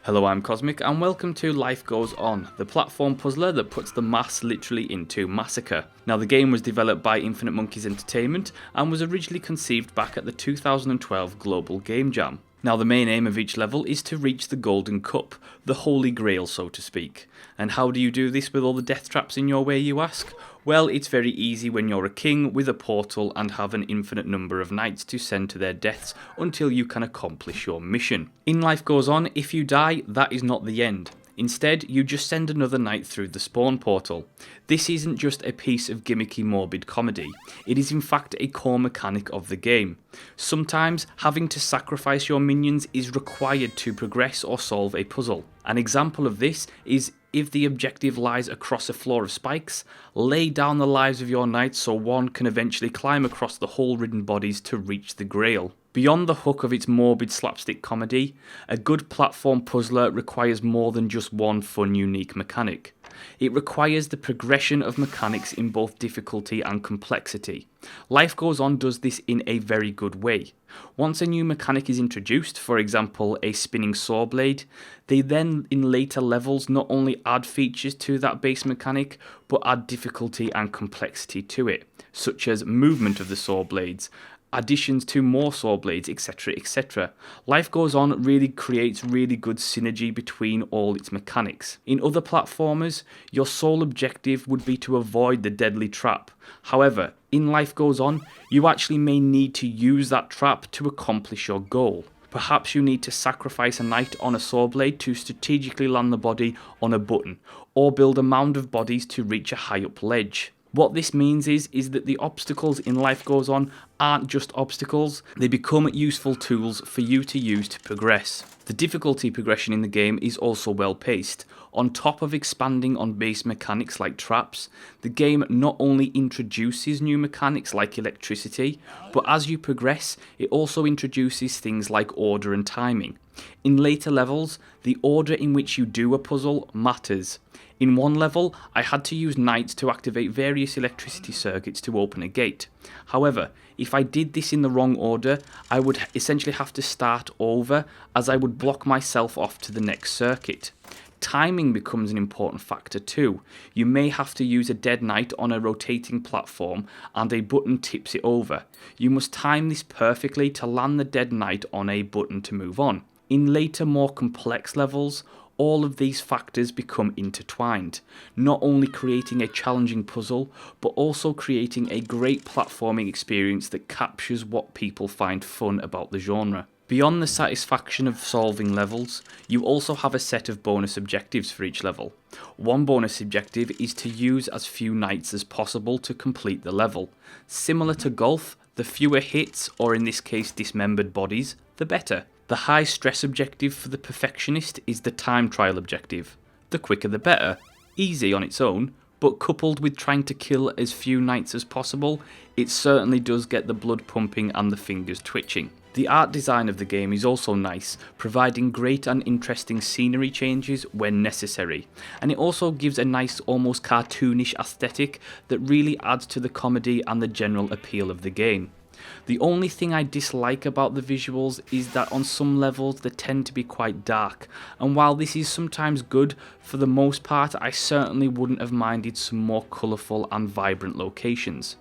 Hello, I'm Cosmic and welcome to Life Goes On, the platform puzzler that puts the mass literally into massacre. Now, the game was developed by Infinite Monkeys Entertainment and was originally conceived back at the 2012 Global Game Jam. Now, the main aim of each level is to reach the Golden Cup, the Holy Grail so to speak. And how do you do this with all the death traps in your way, you ask? Well, it's very easy when you're a king with a portal and have an infinite number of knights to send to their deaths until you can accomplish your mission. In Life Goes On, if you die, that is not the end. Instead, you just send another knight through the spawn portal. This isn't just a piece of gimmicky morbid comedy, it is in fact a core mechanic of the game. Sometimes, having to sacrifice your minions is required to progress or solve a puzzle. An example of this is if the objective lies across a floor of spikes, lay down the lives of your knights so one can eventually climb across the hole-ridden bodies to reach the grail. Beyond the hook of its morbid slapstick comedy, a good platform puzzler requires more than just one fun, unique mechanic. It requires the progression of mechanics in both difficulty and complexity. Life Goes On does this in a very good way. Once a new mechanic is introduced, for example a spinning saw blade, they then in later levels not only add features to that base mechanic, but add difficulty and complexity to it, such as movement of the saw blades, additions to more saw blades, etc, etc. Life Goes On really creates really good synergy between all its mechanics. In other platformers, your sole objective would be to avoid the deadly trap. However, in Life Goes On, you actually may need to use that trap to accomplish your goal. Perhaps you need to sacrifice a knight on a saw blade to strategically land the body on a button, or build a mound of bodies to reach a high up ledge. What this means is that the obstacles in Life Goes On aren't just obstacles, they become useful tools for you to use to progress. The difficulty progression in the game is also well paced. On top of expanding on base mechanics like traps, the game not only introduces new mechanics like electricity, but as you progress, it also introduces things like order and timing. In later levels, the order in which you do a puzzle matters. In one level, I had to use knights to activate various electricity circuits to open a gate. However, if I did this in the wrong order, I would essentially have to start over, as I would block myself off to the next circuit. Timing becomes an important factor too. You may have to use a dead knight on a rotating platform and a button tips it over. You must time this perfectly to land the dead knight on a button to move on. In later, more complex levels, all of these factors become intertwined, not only creating a challenging puzzle, but also creating a great platforming experience that captures what people find fun about the genre. Beyond the satisfaction of solving levels, you also have a set of bonus objectives for each level. One bonus objective is to use as few knights as possible to complete the level. Similar to golf, the fewer hits, or in this case dismembered bodies, the better. The high stress objective for the perfectionist is the time trial objective. The quicker the better. Easy on its own, but coupled with trying to kill as few knights as possible, it certainly does get the blood pumping and the fingers twitching. The art design of the game is also nice, providing great and interesting scenery changes when necessary, and it also gives a nice almost cartoonish aesthetic that really adds to the comedy and the general appeal of the game. The only thing I dislike about the visuals is that on some levels they tend to be quite dark, and while this is sometimes good, for the most part I certainly wouldn't have minded some more colourful and vibrant locations.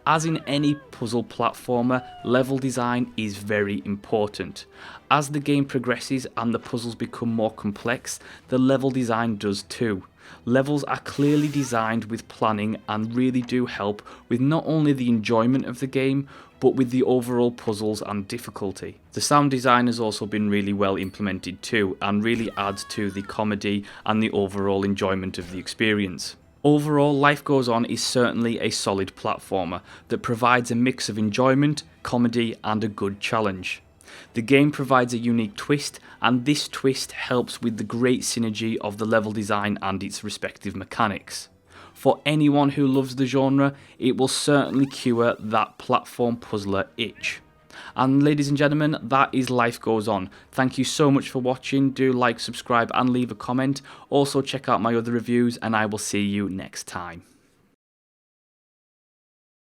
As in any puzzle platformer, level design is very important. As the game progresses and the puzzles become more complex, the level design does too. Levels are clearly designed with planning and really do help with not only the enjoyment of the game, but with the overall puzzles and difficulty. The sound design has also been really well implemented too, and really adds to the comedy and the overall enjoyment of the experience. Overall, Life Goes On is certainly a solid platformer that provides a mix of enjoyment, comedy and a good challenge. The game provides a unique twist, and this twist helps with the great synergy of the level design and its respective mechanics. For anyone who loves the genre, it will certainly cure that platform puzzler itch. And ladies and gentlemen, that is Life Goes On. Thank you so much for watching. Do like, subscribe and leave a comment. Also check out my other reviews, and I will see you next time.